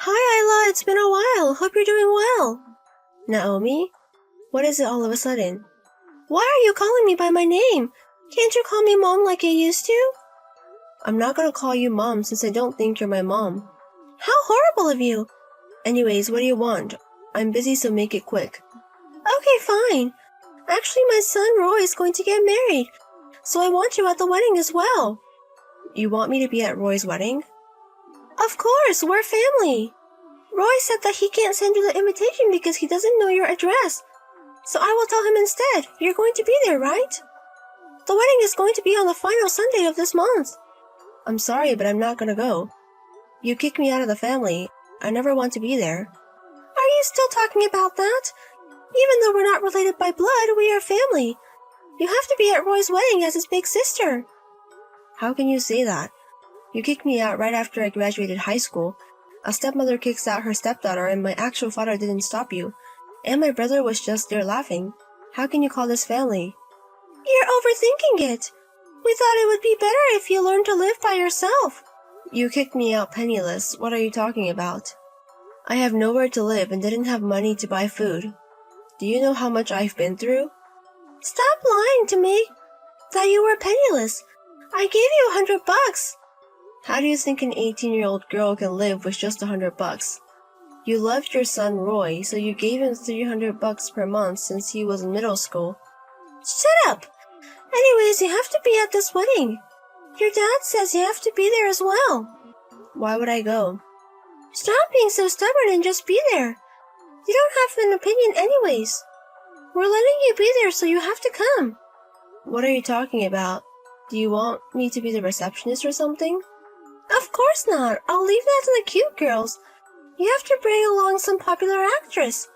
Hi, Isla. It's been a while. Hope you're doing well. Naomi? What is it all of a sudden? Why are you calling me by my name? Can't you call me Mom like you used to? I'm not gonna call you Mom since I don't think you're my mom. How horrible of you! Anyways, what do you want? I'm busy, so make it quick. Okay, fine. Actually, my son Roy is going to get married, so I want you at the wedding as well. You want me to be at Roy's wedding? Of course, we're family. Roy said that he can't send you the invitation because he doesn't know your address. So I will tell him instead. You're going to be there, right? The wedding is going to be on the final Sunday of this month. I'm sorry, but I'm not gonna go. You kicked me out of the family. I never want to be there. Are you still talking about that? Even though we're not related by blood, we are family. You have to be at Roy's wedding as his big sister. How can you say that? You kicked me out right after I graduated high school. A stepmother kicks out her stepdaughter, and my actual father didn't stop you. And my brother was just there laughing. How can you call this family? You're overthinking it. We thought it would be better if you learned to live by yourself. You kicked me out penniless. What are you talking about? I have nowhere to live and didn't have money to buy food. Do you know how much I've been through? Stop lying to me. That you were penniless. I gave you $100. How do you think an 18-year-old girl can live with just $100? You loved your son Roy, so you gave him $300 per month since he was in middle school. Shut up! Anyways, you have to be at this wedding. Your dad says you have to be there as well. Why would I go? Stop being so stubborn and just be there. You don't have an opinion anyways. We're letting you be there, so you have to come. What are you talking about? Do you want me to be the receptionist or something? Of course not. I'll leave that to the cute girls. You have to bring along some popular actress.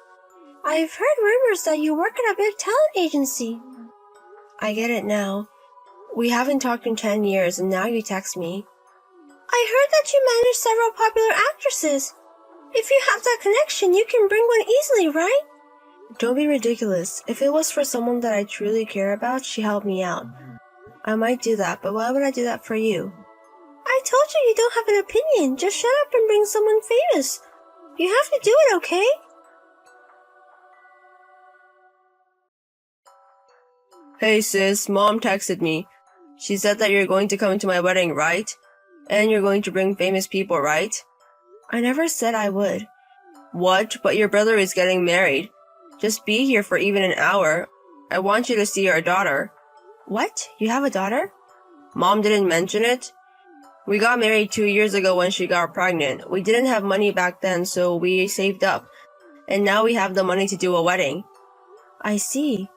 I've heard rumors that you work at a big talent agency. I get it now. We haven't talked in 10 years and now you text me. I heard that you manage several popular actresses. If you have that connection, you can bring one easily, right? Don't be ridiculous. If it was for someone that I truly care about, she helped me out. I might do that, but why would I do that for you? I told you don't have an opinion. Just shut up and bring someone famous. You have to do it, okay? Hey sis, Mom texted me. She said that you're going to come to my wedding, right? And you're going to bring famous people, right? I never said I would. What? But your brother is getting married. Just be here for even an hour. I want you to see our daughter. What? You have a daughter? Mom didn't mention it? We got married 2 years ago when she got pregnant. We didn't have money back then, so we saved up. And now we have the money to do a wedding. I see.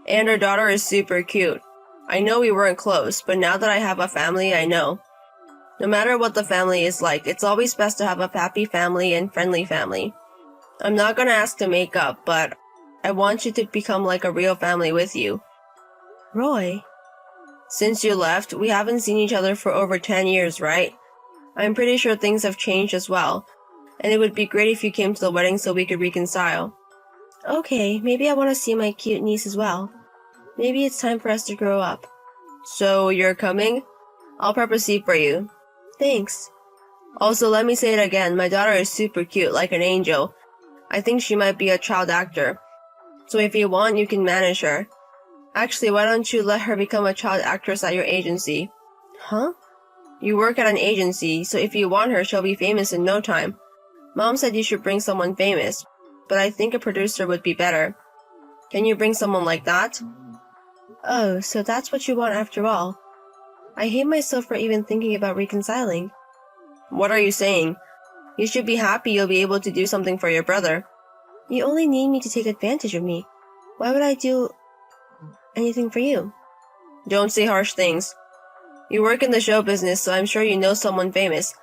And her daughter is super cute. I know we weren't close, but now that I have a family, I know. No matter what the family is like, it's always best to have a happy family and friendly family. I'm not gonna ask to make up, but I want you to become like a real family with you. Roy? Since you left, we haven't seen each other for over 10 years, right? I'm pretty sure things have changed as well, and it would be great if you came to the wedding so we could reconcile. Okay, maybe I want to see my cute niece as well. Maybe it's time for us to grow up. So, you're coming? I'll prep a seat for you. Thanks. Also, let me say it again, my daughter is super cute, like an angel. I think she might be a child actor. So if you want, you can manage her. Actually, why don't you let her become a child actress at your agency? Huh? You work at an agency, so if you want her, she'll be famous in no time. Mom said you should bring someone famous, but I think a producer would be better. Can you bring someone like that? Oh, so that's what you want after all. I hate myself for even thinking about reconciling. What are you saying? You should be happy you'll be able to do something for your brother. You only need me to take advantage of me. Why would I do anything for you? Don't say harsh things. You work in the show business, so I'm sure you know someone famous.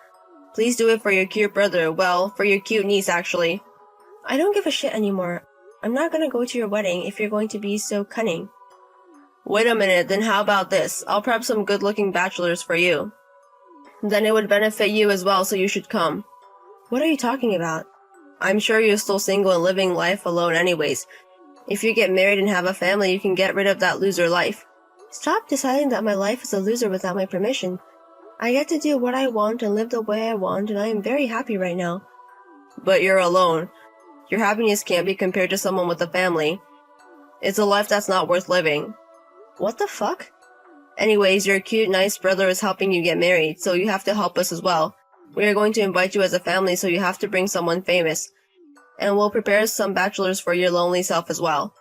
Please do it for your cute brother, well, for your cute niece actually. I don't give a shit anymore. I'm not gonna go to your wedding if you're going to be so cunning. Wait a minute, then how about this? I'll prep some good-looking bachelors for you. Then it would benefit you as well, so you should come. What are you talking about? I'm sure you're still single and living life alone anyways. If you get married and have a family, you can get rid of that loser life. Stop deciding that my life is a loser without my permission. I get to do what I want and live the way I want, and I am very happy right now. But you're alone. Your happiness can't be compared to someone with a family. It's a life that's not worth living. What the fuck? Anyways, your cute, nice brother is helping you get married, so you have to help us as well. We are going to invite you as a family, so you have to bring someone famous. And we'll prepare some bachelors for your lonely self as well.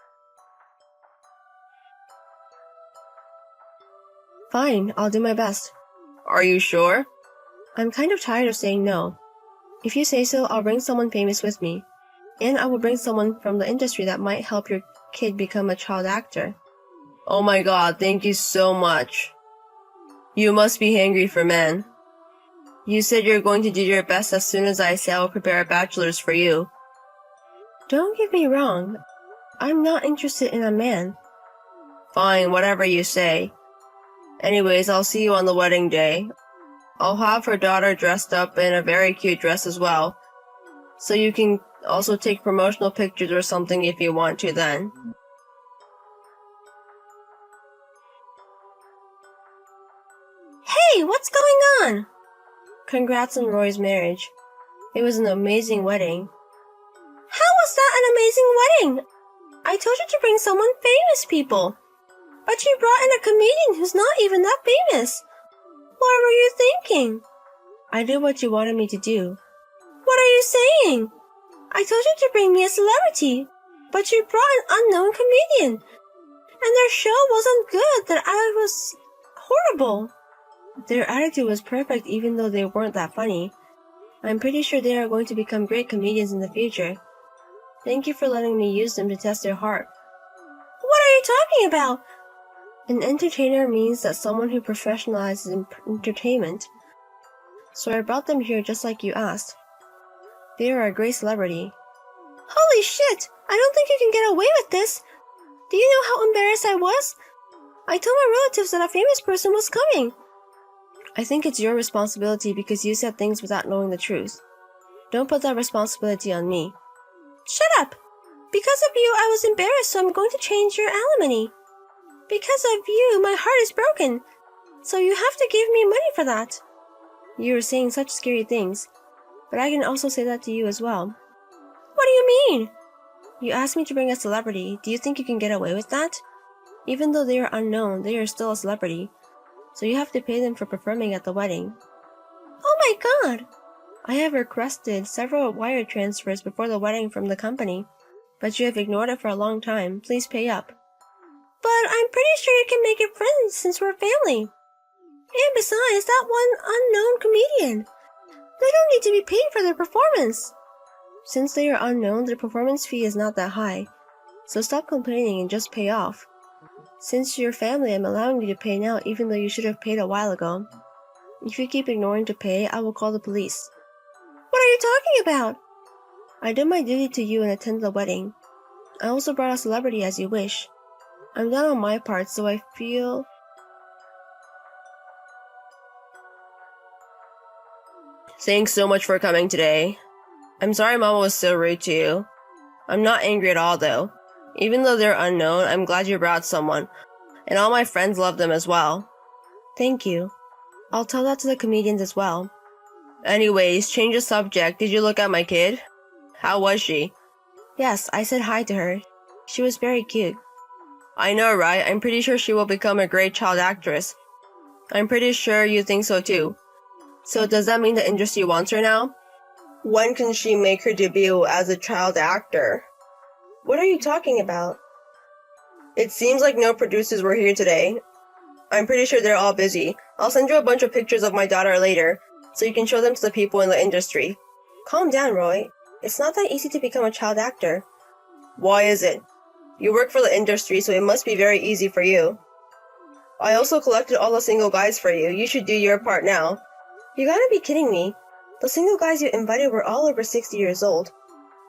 Fine, I'll do my best. Are you sure? I'm kind of tired of saying no. If you say so, I'll bring someone famous with me. And I will bring someone from the industry that might help your kid become a child actor. Oh my god, thank you so much. You must be hungry for men. You said you're going to do your best as soon as I say I will prepare a bachelor's for you. Don't get me wrong. I'm not interested in a man. Fine, whatever you say. Anyways, I'll see you on the wedding day. I'll have her daughter dressed up in a very cute dress as well. So you can also take promotional pictures or something if you want to then. Hey, what's going on? Congrats on Roy's marriage. It was an amazing wedding. How was that an amazing wedding? I told you to bring someone famous, people. But you brought in a comedian who's not even that famous. What were you thinking? I did what you wanted me to do. What are you saying? I told you to bring me a celebrity, but you brought an unknown comedian. And their show wasn't good, that I was horrible. Their attitude was perfect even though they weren't that funny. I'm pretty sure they are going to become great comedians in the future. Thank you for letting me use them to test their heart. What are you talking about? An entertainer means that someone who professionalizes in entertainment. So I brought them here just like you asked. They are a great celebrity. Holy shit! I don't think you can get away with this! Do you know how embarrassed I was? I told my relatives that a famous person was coming. I think it's your responsibility because you said things without knowing the truth. Don't put that responsibility on me. Shut up! Because of you, I was embarrassed, so I'm going to change your alimony. Because of you, my heart is broken. So you have to give me money for that. You are saying such scary things, but I can also say that to you as well. What do you mean? You asked me to bring a celebrity. Do you think you can get away with that? Even though they are unknown, they are still a celebrity. So you have to pay them for performing at the wedding. Oh my god! I have requested several wire transfers before the wedding from the company, but you have ignored it for a long time. Please pay up. But I'm pretty sure you can make it friends since we're family. And besides, that one unknown comedian. They don't need to be paid for their performance. Since they are unknown, their performance fee is not that high. So stop complaining and just pay off. Since you're family, I'm allowing you to pay now even though you should have paid a while ago. If you keep ignoring to pay, I will call the police. What are you talking about? I did my duty to you and attended the wedding. I also brought a celebrity as you wish. I'm done on my part, so I feel... Thanks so much for coming today. I'm sorry Mama was so rude to you. I'm not angry at all though. Even though they're unknown, I'm glad you brought someone. And all my friends love them as well. Thank you. I'll tell that to the comedians as well. Anyways, change the subject. Did you look at my kid? How was she? Yes, I said hi to her. She was very cute. I know, right? I'm pretty sure she will become a great child actress. I'm pretty sure you think so too. So does that mean the industry wants her now? When can she make her debut as a child actor? What are you talking about? It seems like no producers were here today. I'm pretty sure they're all busy. I'll send you a bunch of pictures of my daughter later, so you can show them to the people in the industry. Calm down, Roy. It's not that easy to become a child actor. Why is it? You work for the industry, so it must be very easy for you. I also collected all the single guys for you. You should do your part now. You gotta be kidding me. The single guys you invited were all over 60 years old.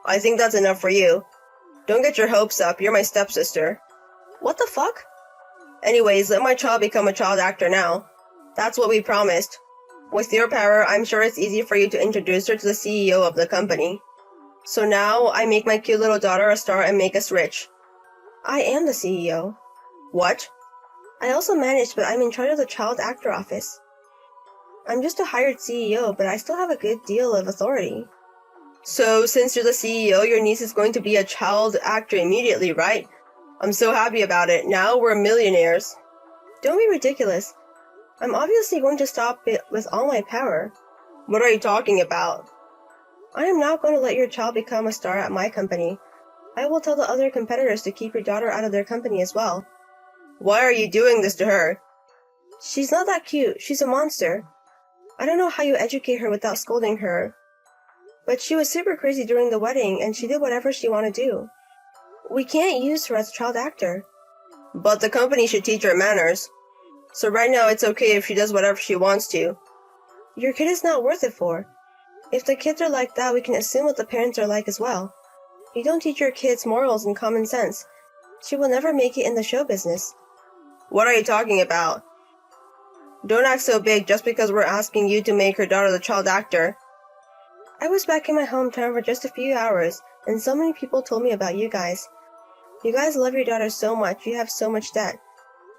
I think that's enough for you. Don't get your hopes up. You're my stepsister. What the fuck? Anyways, let my child become a child actor now. That's what we promised. With your power, I'm sure it's easy for you to introduce her to the CEO of the company. So now, I make my cute little daughter a star and make us rich. I am the CEO. What? I also manage, but I'm in charge of the child actor office. I'm just a hired CEO, but I still have a good deal of authority. So, since you're the CEO, your niece is going to be a child actor immediately, right? I'm so happy about it. Now we're millionaires. Don't be ridiculous. I'm obviously going to stop it with all my power. What are you talking about? I am not going to let your child become a star at my company. I will tell the other competitors to keep your daughter out of their company as well. Why are you doing this to her? She's not that cute. She's a monster. I don't know how you educate her without scolding her. But she was super crazy during the wedding, and she did whatever she wanted to do. We can't use her as a child actor. But the company should teach her manners. So right now it's okay if she does whatever she wants to. Your kid is not worth it for. If the kids are like that, we can assume what the parents are like as well. You don't teach your kids morals and common sense. She will never make it in the show business. What are you talking about? Don't act so big just because we're asking you to make her daughter the child actor. I was back in my hometown for just a few hours, and so many people told me about you guys. You guys love your daughter so much, you have so much debt.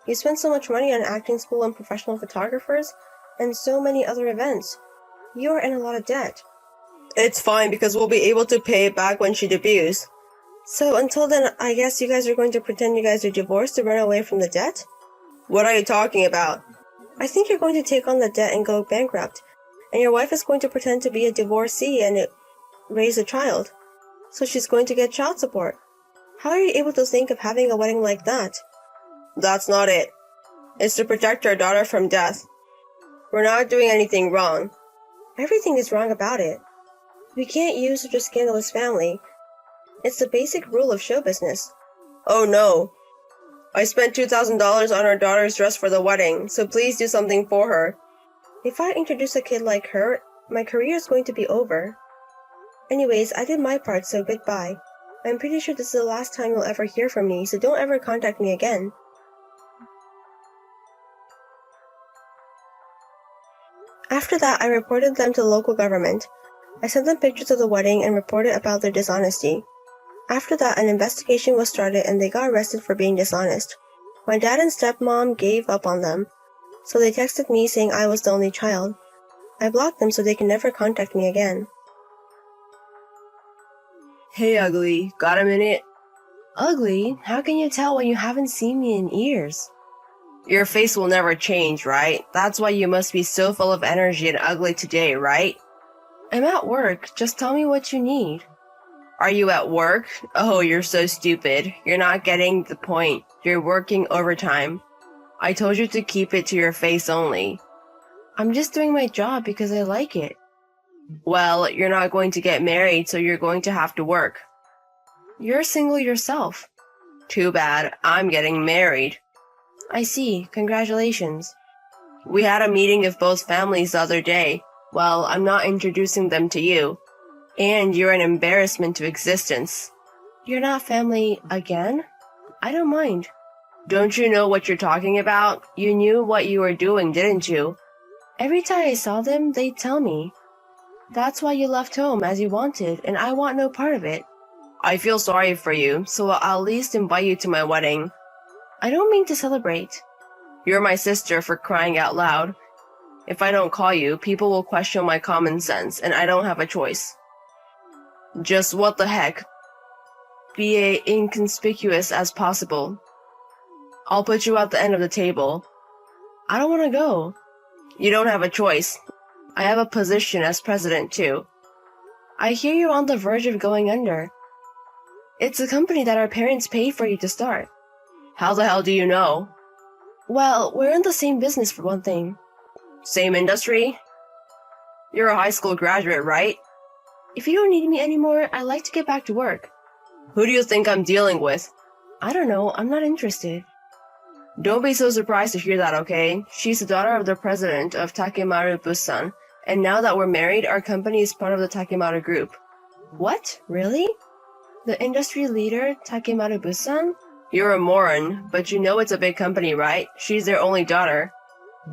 You spend so much money on acting school and professional photographers, and so many other events. You are in a lot of debt. It's fine because we'll be able to pay it back when she debuts. So until then, I guess you guys are going to pretend you guys are divorced to run away from the debt? What are you talking about? I think you're going to take on the debt and go bankrupt. And your wife is going to pretend to be a divorcee and raise a child. So she's going to get child support. How are you able to think of having a wedding like that? That's not it. It's to protect our daughter from death. We're not doing anything wrong. Everything is wrong about it. We can't use such a scandalous family. It's the basic rule of show business. Oh no. I spent $2,000 on our daughter's dress for the wedding, so please do something for her. If I introduce a kid like her, my career is going to be over. Anyways, I did my part, so goodbye. I'm pretty sure this is the last time you'll ever hear from me, so don't ever contact me again. After that, I reported them to the local government. I sent them pictures of the wedding and reported about their dishonesty. After that, an investigation was started and they got arrested for being dishonest. My dad and stepmom gave up on them, so they texted me saying I was the only child. I blocked them so they can never contact me again. Hey, Ugly, got a minute? Ugly? How can you tell when you haven't seen me in years? Your face will never change, right? That's why you must be so full of energy and ugly today, right? I'm at work. Just tell me what you need. Are you at work? Oh, you're so stupid. You're not getting the point. You're working overtime. I told you to keep it to your face only. I'm just doing my job because I like it. Well, you're not going to get married, so you're going to have to work. You're single yourself. Too bad. I'm getting married. I see. Congratulations. We had a meeting of both families the other day. Well, I'm not introducing them to you. And you're an embarrassment to existence. You're not family again? I don't mind. Don't you know what you're talking about? You knew what you were doing, didn't you? Every time I saw them, they'd tell me. That's why you left home as you wanted, and I want no part of it. I feel sorry for you, so I'll at least invite you to my wedding. I don't mean to celebrate. You're my sister, for crying out loud. If I don't call you, people will question my common sense, and I don't have a choice. Just what the heck? Be as inconspicuous as possible. I'll put you at the end of the table. I don't want to go. You don't have a choice. I have a position as president, too. I hear you're on the verge of going under. It's a company that our parents paid for you to start. How the hell do you know? Well, we're in the same business for one thing. Same industry? You're a high school graduate, right? If you don't need me anymore, I'd like to get back to work. Who do you think I'm dealing with? I don't know. I'm not interested. Don't be so surprised to hear that, okay? She's the daughter of the president of Takemaru Busan, and now that we're married, our company is part of the Takemaru group. What? Really? The industry leader, Takemaru Busan? You're a moron, but you know it's a big company, right? She's their only daughter.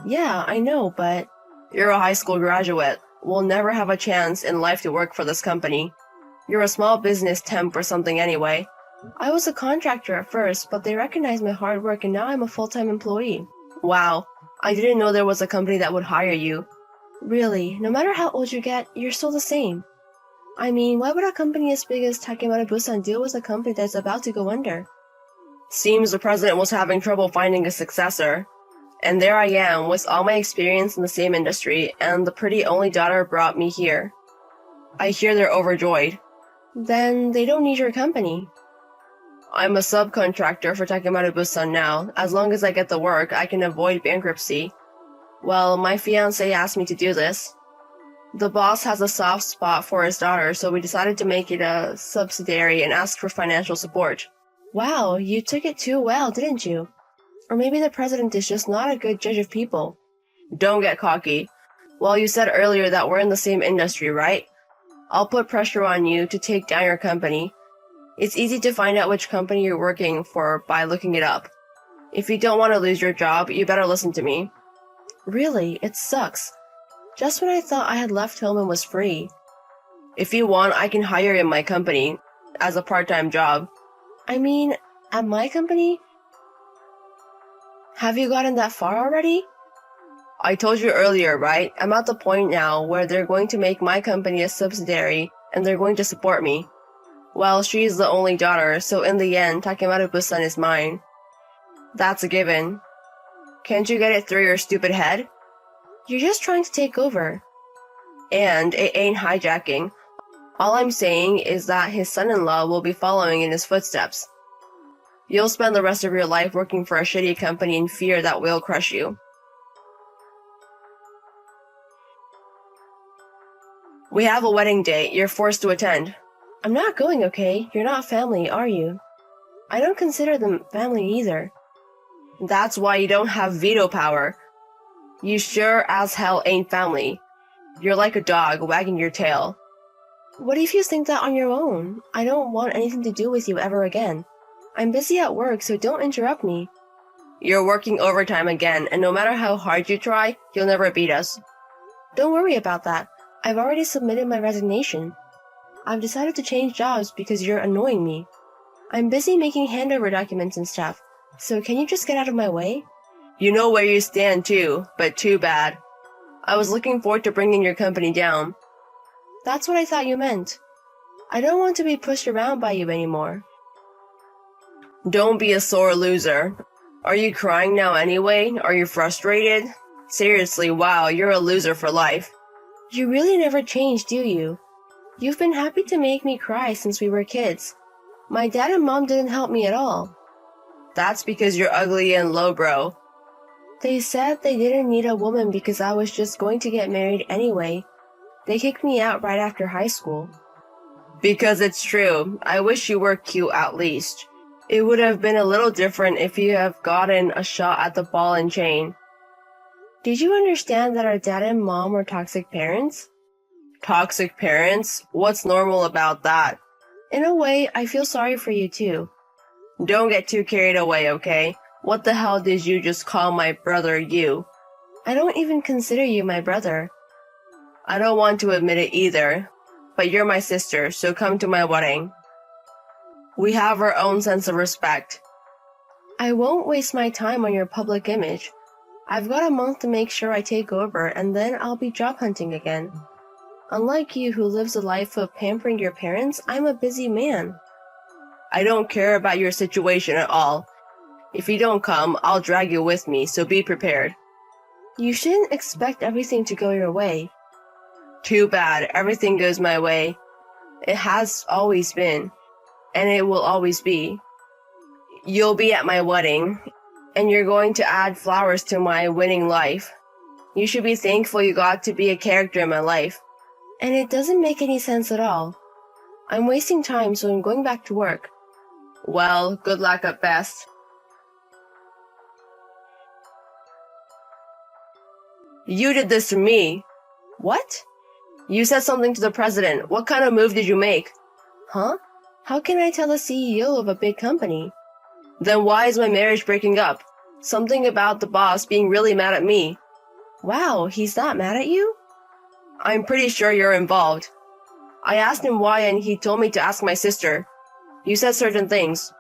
Yeah, I know, but... You're a high school graduate. We'll never have a chance in life to work for this company. You're a small business temp or something anyway. I was a contractor at first, but they recognized my hard work and now I'm a full-time employee. Wow, I didn't know there was a company that would hire you. Really, no matter how old you get, you're still the same. I mean, why would a company as big as Takemura-Busan deal with a company that's about to go under? Seems the president was having trouble finding a successor. And there I am, with all my experience in the same industry, and the pretty only daughter brought me here. I hear they're overjoyed. Then they don't need your company. I'm a subcontractor for Takemura-Busan now. As long as I get the work, I can avoid bankruptcy. Well, my fiancé asked me to do this. The boss has a soft spot for his daughter, so we decided to make it a subsidiary and ask for financial support. Wow, you took it too well, didn't you? Or maybe the president is just not a good judge of people. Don't get cocky. Well, you said earlier that we're in the same industry, right? I'll put pressure on you to take down your company. It's easy to find out which company you're working for by looking it up. If you don't want to lose your job, you better listen to me. Really, it sucks. Just when I thought I had left home and was free. If you want, I can hire you in my company as a part-time job. I mean, at my company? Have you gotten that far already? I told you earlier, right? I'm at the point now where they're going to make my company a subsidiary and they're going to support me. Well, she's the only daughter, so in the end, Takemura-Busan is mine. That's a given. Can't you get it through your stupid head? You're just trying to take over. And it ain't hijacking. All I'm saying is that his son-in-law will be following in his footsteps. You'll spend the rest of your life working for a shitty company in fear that will crush you. We have a wedding date. You're forced to attend. I'm not going, okay? You're not family, are you? I don't consider them family either. That's why you don't have veto power. You sure as hell ain't family. You're like a dog wagging your tail. What if you think that on your own? I don't want anything to do with you ever again. I'm busy at work, so don't interrupt me. You're working overtime again, and no matter how hard you try, you'll never beat us. Don't worry about that. I've already submitted my resignation. I've decided to change jobs because you're annoying me. I'm busy making handover documents and stuff, so can you just get out of my way? You know where you stand too, but too bad. I was looking forward to bringing your company down. That's what I thought you meant. I don't want to be pushed around by you anymore. Don't be a sore loser. Are you crying now anyway? Are you frustrated? Seriously, wow, you're a loser for life. You really never change, do you? You've been happy to make me cry since we were kids. My dad and mom didn't help me at all. That's because you're ugly and lowbrow. They said they didn't need a woman because I was just going to get married anyway. They kicked me out right after high school. Because it's true. I wish you were cute at least. It would have been a little different if you have gotten a shot at the ball and chain. Did you understand that our dad and mom were toxic parents? Toxic parents? What's normal about that? In a way, I feel sorry for you too. Don't get too carried away, okay? What the hell did you just call my brother you? I don't even consider you my brother. I don't want to admit it either, but you're my sister, so come to my wedding. We have our own sense of respect. I won't waste my time on your public image. I've got a month to make sure I take over, and then I'll be job hunting again. Unlike you who lives a life of pampering your parents, I'm a busy man. I don't care about your situation at all. If you don't come, I'll drag you with me, so be prepared. You shouldn't expect everything to go your way. Too bad, everything goes my way. It has always been, and it will always be. You'll be at my wedding, and you're going to add flowers to my winning life. You should be thankful you got to be a character in my life. And it doesn't make any sense at all. I'm wasting time, so I'm going back to work. Well, good luck at best. You did this to me. What? You said something to the president. What kind of move did you make? Huh? How can I tell the CEO of a big company? Then why is my marriage breaking up? Something about the boss being really mad at me. Wow, he's that mad at you? I'm pretty sure you're involved. I asked him why and he told me to ask my sister. You said certain things.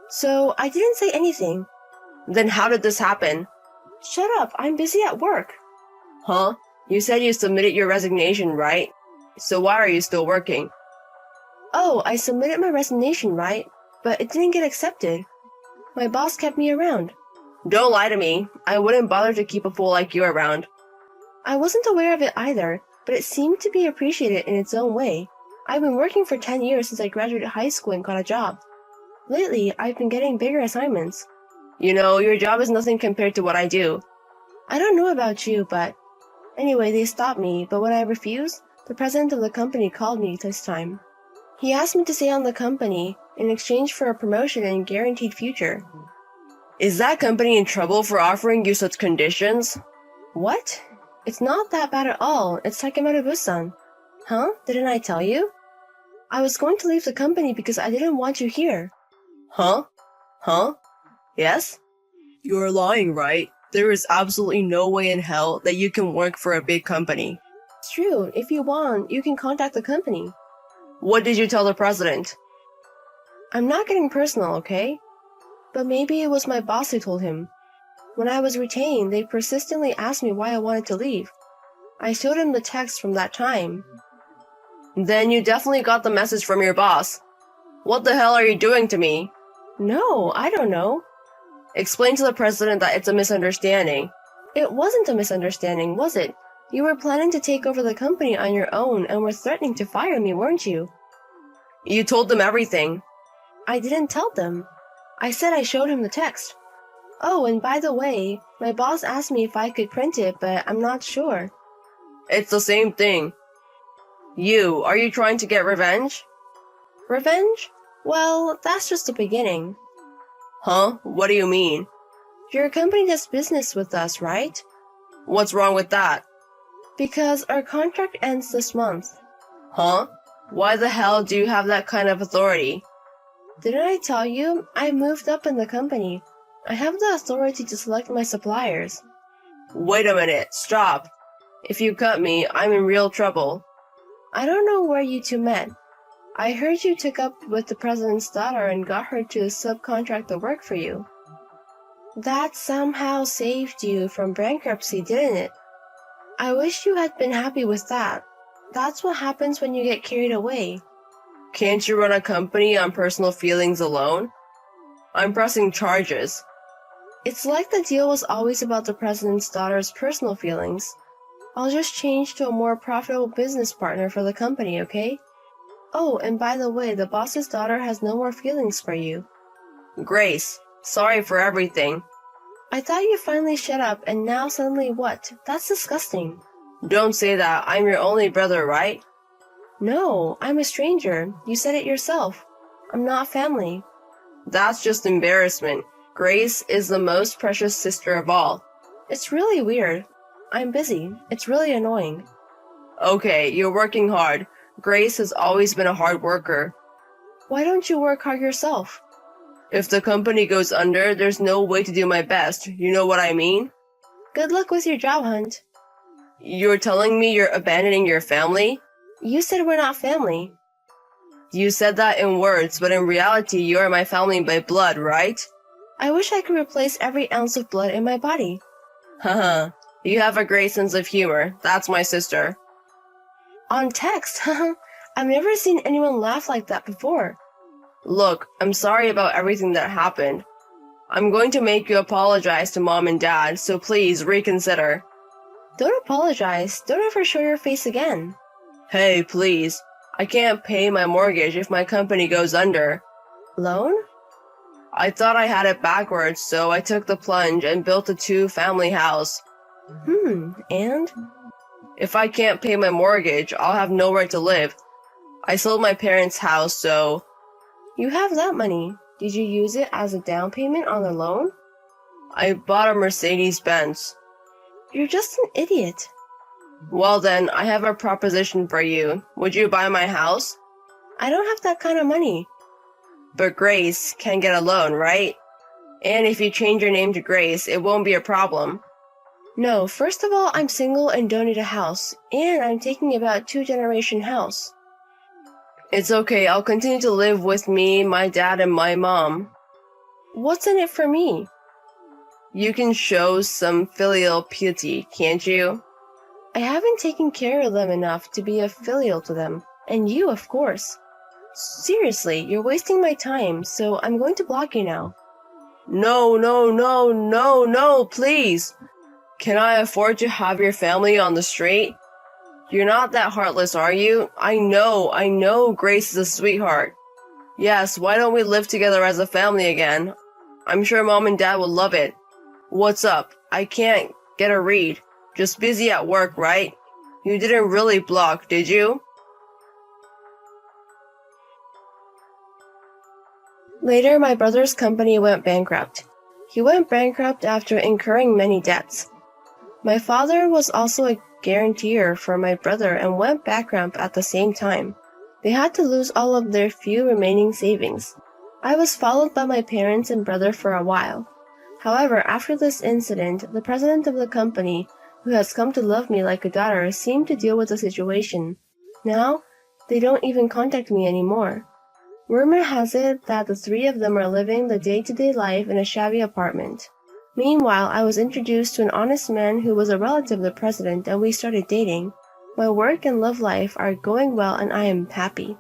So, I didn't say anything. Then how did this happen? Shut up, I'm busy at work. Huh? You said you submitted your resignation, right? So why are you still working? Oh, I submitted my resignation, right? But it didn't get accepted. My boss kept me around. Don't lie to me. I wouldn't bother to keep a fool like you around. I wasn't aware of it either, but it seemed to be appreciated in its own way. I've been working for 10 years since I graduated high school and got a job. Lately, I've been getting bigger assignments. You know, your job is nothing compared to what I do. I don't know about you, but... Anyway, they stopped me, but when I refused, the president of the company called me this time. He asked me to stay on the company in exchange for a promotion and guaranteed future. Is that company in trouble for offering you such conditions? What? It's not that bad at all. It's Takemaru-busan. Huh? Didn't I tell you? I was going to leave the company because I didn't want you here. Huh? Yes? You're lying, right? There is absolutely no way in hell that you can work for a big company. It's true. If you want, you can contact the company. What did you tell the president? I'm not getting personal, okay? But maybe it was my boss who told him. When I was retained, they persistently asked me why I wanted to leave. I showed him the text from that time. Then you definitely got the message from your boss. What the hell are you doing to me? No, I don't know. Explain to the president that it's a misunderstanding. It wasn't a misunderstanding, was it? You were planning to take over the company on your own and were threatening to fire me, weren't you? You told them everything. I didn't tell them. I said I showed him the text. Oh, and by the way, my boss asked me if I could print it, but I'm not sure. It's the same thing. Are you trying to get revenge? Revenge? Well, that's just the beginning. Huh? What do you mean? Your company does business with us, right? What's wrong with that? Because our contract ends this month. Huh? Why the hell do you have that kind of authority? Didn't I tell you? I moved up in the company. I have the authority to select my suppliers. Wait a minute, stop. If you cut me, I'm in real trouble. I don't know where you two met. I heard you took up with the president's daughter and got her to subcontract the work for you. That somehow saved you from bankruptcy, didn't it? I wish you had been happy with that. That's what happens when you get carried away. Can't you run a company on personal feelings alone? I'm pressing charges. It's like the deal was always about the president's daughter's personal feelings. I'll just change to a more profitable business partner for the company, okay? Oh, and by the way, the boss's daughter has no more feelings for you. Grace, sorry for everything. I thought you finally shut up, and now suddenly what? That's disgusting. Don't say that. I'm your only brother, right? No, I'm a stranger. You said it yourself. I'm not family. That's just embarrassment. Grace is the most precious sister of all. It's really weird. I'm busy. It's really annoying. Okay, you're working hard. Grace has always been a hard worker. Why don't you work hard yourself? If the company goes under, there's no way to do my best. You know what I mean? Good luck with your job hunt. You're telling me you're abandoning your family? You said we're not family. You said that in words, but in reality, you are my family by blood, right? I wish I could replace every ounce of blood in my body. Haha, you have a great sense of humor. That's my sister. On text, haha. I've never seen anyone laugh like that before. Look, I'm sorry about everything that happened. I'm going to make you apologize to Mom and Dad, so please reconsider. Don't apologize. Don't ever show your face again. Hey, please. I can't pay my mortgage if my company goes under. Loan? I thought I had it backwards, so I took the plunge and built a 2-family house. And? If I can't pay my mortgage, I'll have nowhere to live. I sold my parents' house, so... You have that money. Did you use it as a down payment on the loan? I bought a Mercedes-Benz. You're just an idiot. Well then, I have a proposition for you. Would you buy my house? I don't have that kind of money. But Grace can get a loan, right? And if you change your name to Grace, it won't be a problem. No, first of all, I'm single and don't need a house. And I'm taking about 2-generation house. It's okay, I'll continue to live with me, my dad, and my mom. What's in it for me? You can show some filial piety, can't you? I haven't taken care of them enough to be a filial to them. And you, of course. Seriously, you're wasting my time, so I'm going to block you now. No, no, no, no, no, please. Can I afford to have your family on the street? You're not that heartless, are you? I know Grace is a sweetheart. Yes, why don't we live together as a family again? I'm sure Mom and Dad would love it. What's up? I can't get a read. Just busy at work, right? You didn't really block, did you? Later, my brother's company went bankrupt. He went bankrupt after incurring many debts. My father was also a guarantor for my brother and went bankrupt at the same time. They had to lose all of their few remaining savings. I was followed by my parents and brother for a while. However, after this incident, the president of the company, who has come to love me like a daughter, seemed to deal with the situation. Now, they don't even contact me anymore. Rumor has it that the three of them are living the day-to-day life in a shabby apartment. Meanwhile, I was introduced to an honest man who was a relative of the president and we started dating. My work and love life are going well and I am happy.